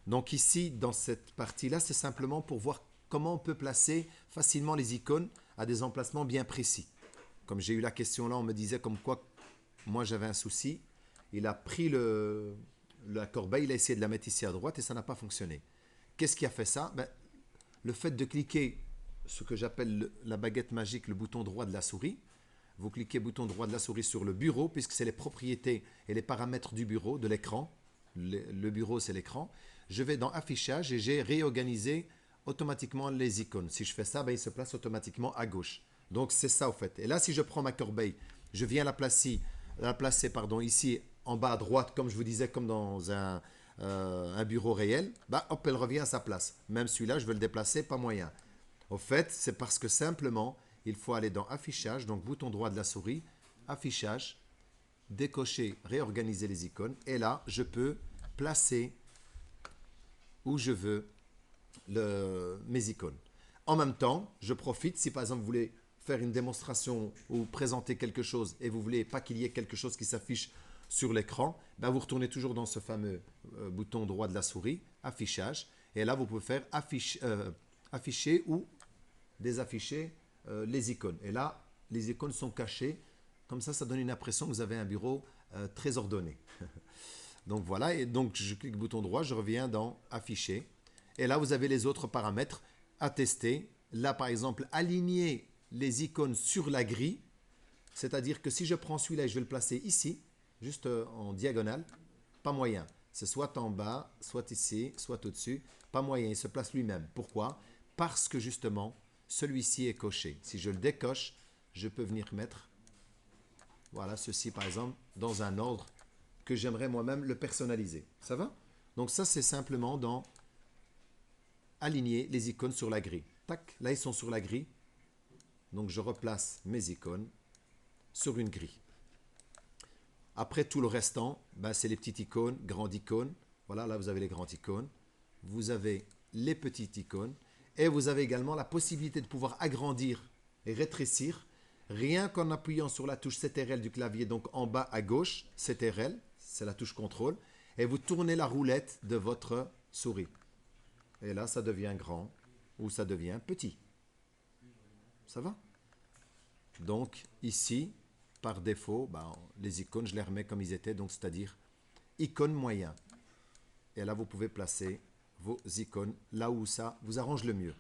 Donc ici, dans cette partie-là, c'est simplement pour voir comment on peut placer facilement les icônes à des emplacements bien précis. Comme j'ai eu la question là, on me disait comme quoi moi j'avais un souci. Il a pris la corbeille, il a essayé de la mettre ici à droite et ça n'a pas fonctionné. Qu'est-ce qui a fait ça? Ben, le fait de cliquer ce que j'appelle la baguette magique, le bouton droit de la souris. Vous cliquez bouton droit de la souris sur le bureau, puisque c'est les propriétés et les paramètres du bureau, de l'écran. Le bureau, c'est l'écran. Je vais dans affichage et j'ai réorganisé automatiquement les icônes. Si je fais ça, ben, il se place automatiquement à gauche. Donc c'est ça au fait. Et là, si je prends ma corbeille, je viens la placer ici en bas à droite, comme je vous disais, comme dans un bureau réel, bah, hop, elle revient à sa place. Même celui-là, je veux le déplacer, pas moyen. Au fait, c'est parce que simplement, il faut aller dans affichage, donc bouton droit de la souris, affichage, décocher, réorganiser les icônes, et là, je peux placer où je veux mes icônes. En même temps, je profite, si par exemple vous voulez faire une démonstration ou présenter quelque chose et vous ne voulez pas qu'il y ait quelque chose qui s'affiche sur l'écran, ben vous retournez toujours dans ce fameux bouton droit de la souris, affichage, et là vous pouvez faire afficher ou désafficher les icônes. Et là, les icônes sont cachées, comme ça donne une impression que vous avez un bureau très ordonné. Donc voilà, et donc je clique bouton droit, je reviens dans afficher, et là vous avez les autres paramètres à tester. Là par exemple, aligner les icônes sur la grille, c'est-à-dire que si je prends celui-là et je vais le placer ici, juste en diagonale, pas moyen. C'est soit en bas, soit ici, soit au-dessus. Pas moyen, il se place lui-même. Pourquoi? Parce que justement, celui-ci est coché. Si je le décoche, je peux venir mettre, voilà, ceci par exemple, dans un ordre que j'aimerais moi-même le personnaliser. Ça va? Donc ça, c'est simplement dans aligner les icônes sur la grille. Tac, là ils sont sur la grille. Donc je replace mes icônes sur une grille. Après tout le restant, ben, c'est les petites icônes, grandes icônes. Voilà, là vous avez les grandes icônes. Vous avez les petites icônes. Et vous avez également la possibilité de pouvoir agrandir et rétrécir rien qu'en appuyant sur la touche CTRL du clavier, donc en bas à gauche, CTRL, c'est la touche contrôle, et vous tournez la roulette de votre souris. Et là, ça devient grand ou ça devient petit. Ça va? Donc ici, par défaut, ben, les icônes, je les remets comme ils étaient, donc c'est-à-dire icône moyen. Et là, vous pouvez placer vos icônes là où ça vous arrange le mieux.